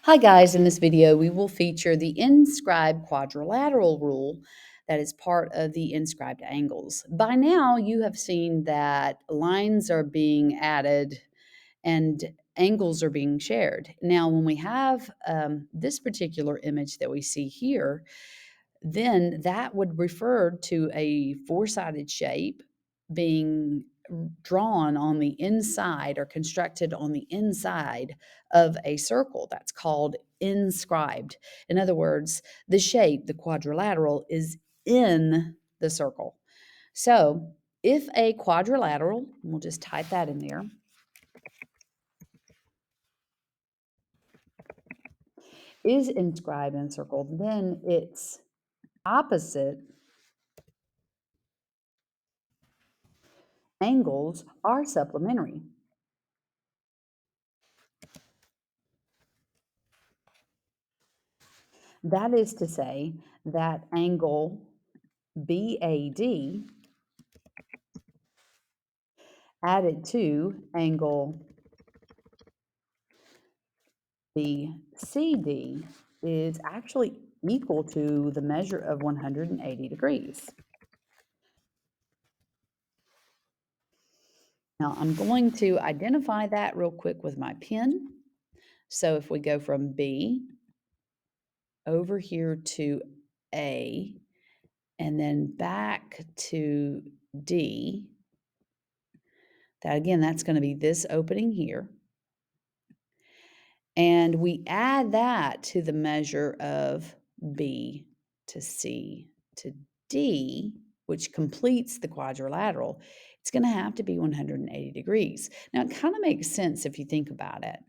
Hi guys, in this video we will feature the inscribed quadrilateral rule that is part of the inscribed angles. By now you have seen that lines are being added and angles are being shared. Now when we have this particular image that we see here, then that would refer to a four-sided shape being drawn on the inside or constructed on the inside of a circle. That's called inscribed. In other words, the shape, the quadrilateral, is in the circle. So if a quadrilateral, we'll just type that in there, is inscribed in a circle, then its opposite angles are supplementary. That is to say that angle BAD added to angle BCD is actually equal to the measure of 180 degrees. Now I'm going to identify that real quick with my pen. So if we go from B over here to A and then back to D, that's going to be this opening here. And we add that to the measure of B to C to D, which completes the quadrilateral. It's going to have to be 180 degrees. Now, it kind of makes sense if you think about it,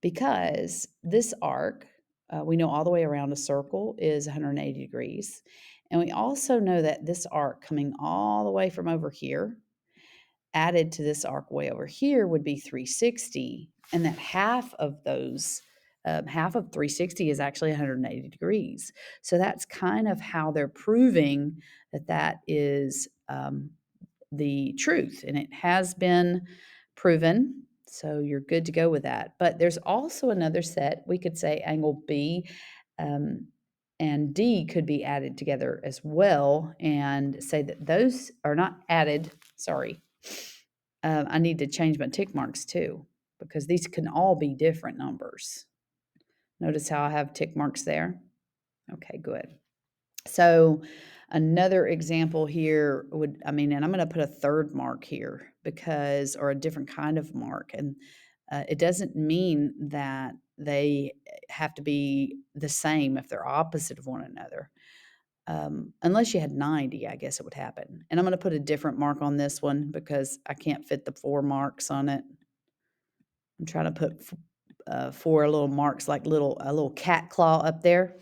because this arc, we know all the way around a circle is 180 degrees. And we also know that this arc coming all the way from over here, added to this arc way over here, would be 360, and that half of 360 is actually 180 degrees. So that's kind of how they're proving that that is the truth, and it has been proven. So you're good to go with that. But there's also another set. We could say angle B and D could be added together as well, and say that those are not added. Sorry. I need to change my tick marks too, because these can all be different numbers. Notice how I have tick marks there? Okay, good. So another example here would, and I'm going to put a third mark here because, or a different kind of mark. And it doesn't mean that they have to be the same if they're opposite of one another. Unless you had 90, I guess it would happen. And I'm going to put a different mark on this one because I can't fit the 4 marks on it. I'm trying to put 4 little marks, like a little cat claw up there.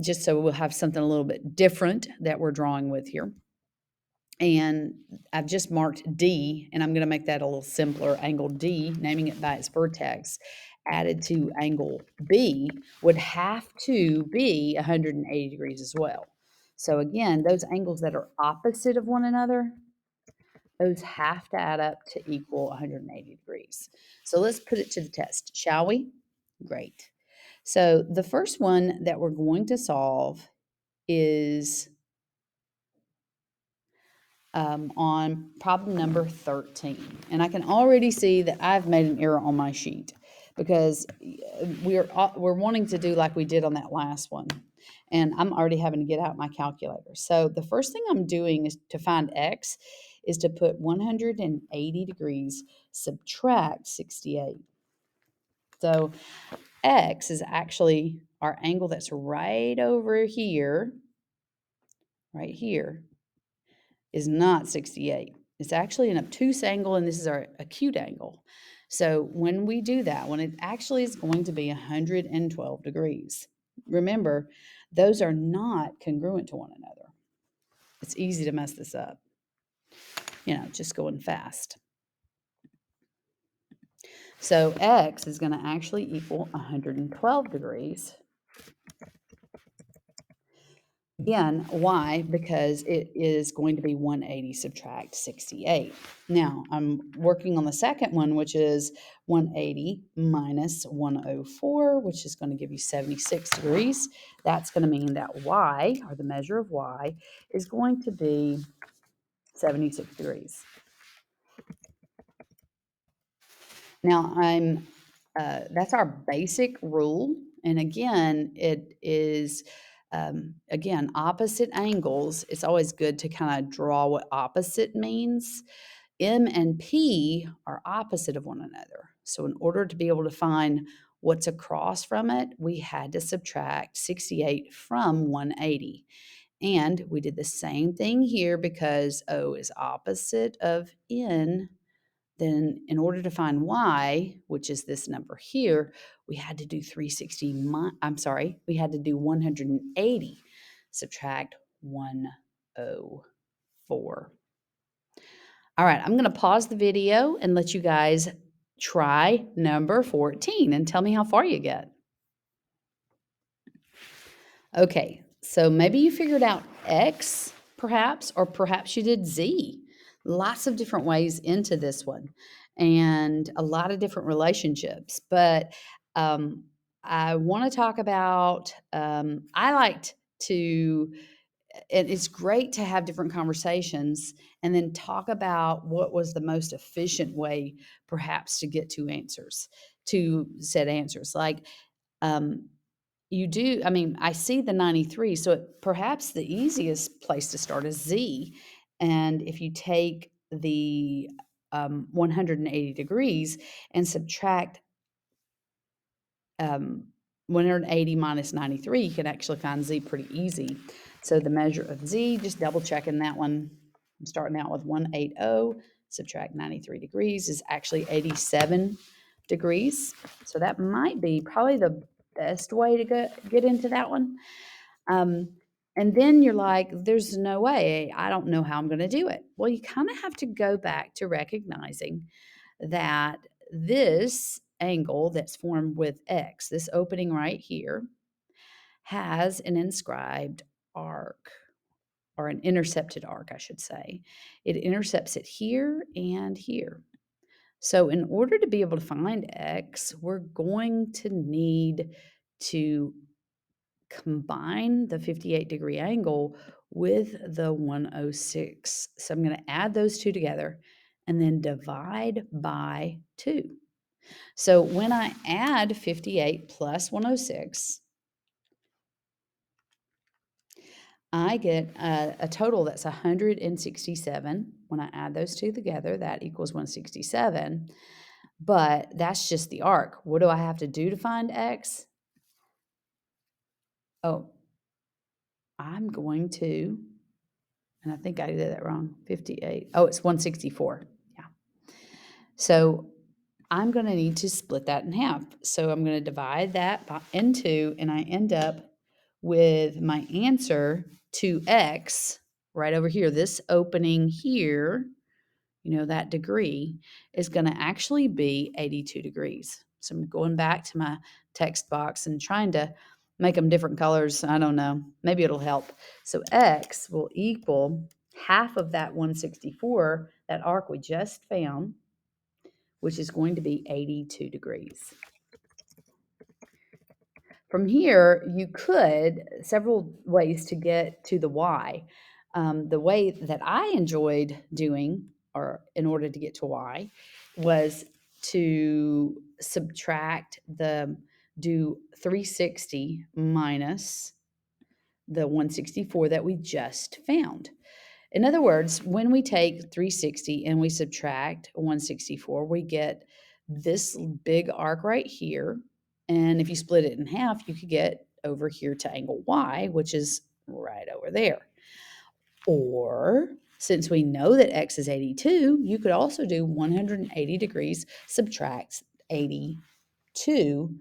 Just so we'll have something a little bit different that we're drawing with here. And I've just marked D, and I'm going to make that a little simpler. Angle D, naming it by its vertex, added to angle B would have to be 180 degrees as well. So again, those angles that are opposite of one another, those have to add up to equal 180 degrees. So let's put it to the test, shall we? Great. So the first one that we're going to solve is on problem number 13. And I can already see that I've made an error on my sheet because we're wanting to do like we did on that last one. And I'm already having to get out my calculator. So the first thing I'm doing is to find x is to put 180 degrees subtract 68. So x is actually our angle that's right over here, right here, is not 68. It's actually an obtuse angle, and this is our acute angle. So when we do that, when it actually is going to be 112 degrees, remember, those are not congruent to one another. It's easy to mess this up, just going fast. So x is going to actually equal 112 degrees Again, why? Because it is going to be 180 subtract 68. Now, I'm working on the second one, which is 180 minus 104, which is going to give you 76 degrees. That's going to mean that y, or the measure of y, is going to be 76 degrees. Now, that's our basic rule. And again, it is, again, opposite angles. It's always good to kind of draw what opposite means. M and P are opposite of one another. So in order to be able to find what's across from it, we had to subtract 68 from 180. And we did the same thing here because O is opposite of N. Then in order to find y, which is this number here, we had to do 180 subtract 104. All right, I'm going to pause the video and let you guys try number 14 and tell me how far you get. Okay, so maybe you figured out X, perhaps, or perhaps you did Z. Lots of different ways into this one and a lot of different relationships. But I want to talk about, I liked to, and it's great to have different conversations and then talk about what was the most efficient way, perhaps, to get to answers, to said answers. Like, you do, I mean, I see the 93, so perhaps the easiest place to start is Z. And if you take the 180 degrees and subtract 180 minus 93, you can actually find Z pretty easy. So the measure of Z, just double checking that one. I'm starting out with 180, subtract 93 degrees is actually 87 degrees. So that might be probably the best way to get into that one. And then you're like, there's no way, I don't know how I'm going to do it. Well, you kind of have to go back to recognizing that this angle that's formed with X, this opening right here, has an inscribed arc, or an intercepted arc, I should say. It intercepts it here and here. So in order to be able to find X, we're going to need to combine the 58-degree angle with the 106. So I'm going to add those two together and then divide by 2. So when I add 58 plus 106, I get a total that's 167. When I add those two together, that equals 167. But that's just the arc. What do I have to do to find X? Oh, I'm going to, and I think I did that wrong, 58. Oh, it's 164. Yeah. So I'm going to need to split that in half. So I'm going to divide that in 2, and I end up with my answer to X right over here. This opening here, that degree, is going to actually be 82 degrees. So I'm going back to my text box and trying to make them different colors. I don't know. Maybe it'll help. So X will equal half of that 164, that arc we just found, which is going to be 82 degrees. From here, you could, several ways to get to the y. The way that I enjoyed doing, or in order to get to y, was to do 360 minus the 164 that we just found. In other words, when we take 360 and we subtract 164, we get this big arc right here. And if you split it in half, you could get over here to angle Y, which is right over there. Or since we know that X is 82, you could also do 180 degrees subtract 82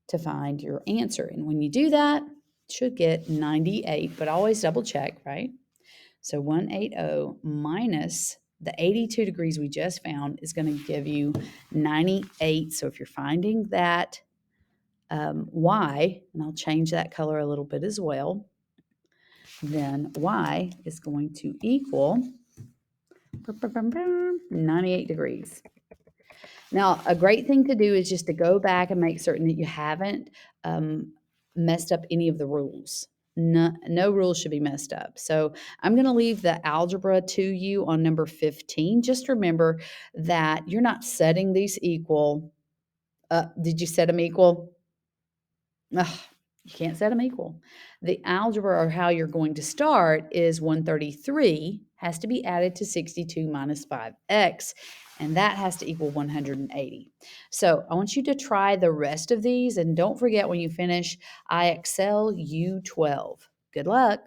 to find your answer. And when you do that, you should get 98, but always double check, right? So 180 minus the 82 degrees we just found is going to give you 98. So if you're finding that y, and I'll change that color a little bit as well, then y is going to equal 98 degrees. Now, a great thing to do is just to go back and make certain that you haven't messed up any of the rules. No rules should be messed up. So I'm going to leave the algebra to you on number 15. Just remember that you're not setting these equal. Did you set them equal? Ugh, you can't set them equal. The algebra, or how you're going to start, is 133 has to be added to 62 minus 5x, and that has to equal 180. So I want you to try the rest of these, and don't forget when you finish, I excel U12. Good luck.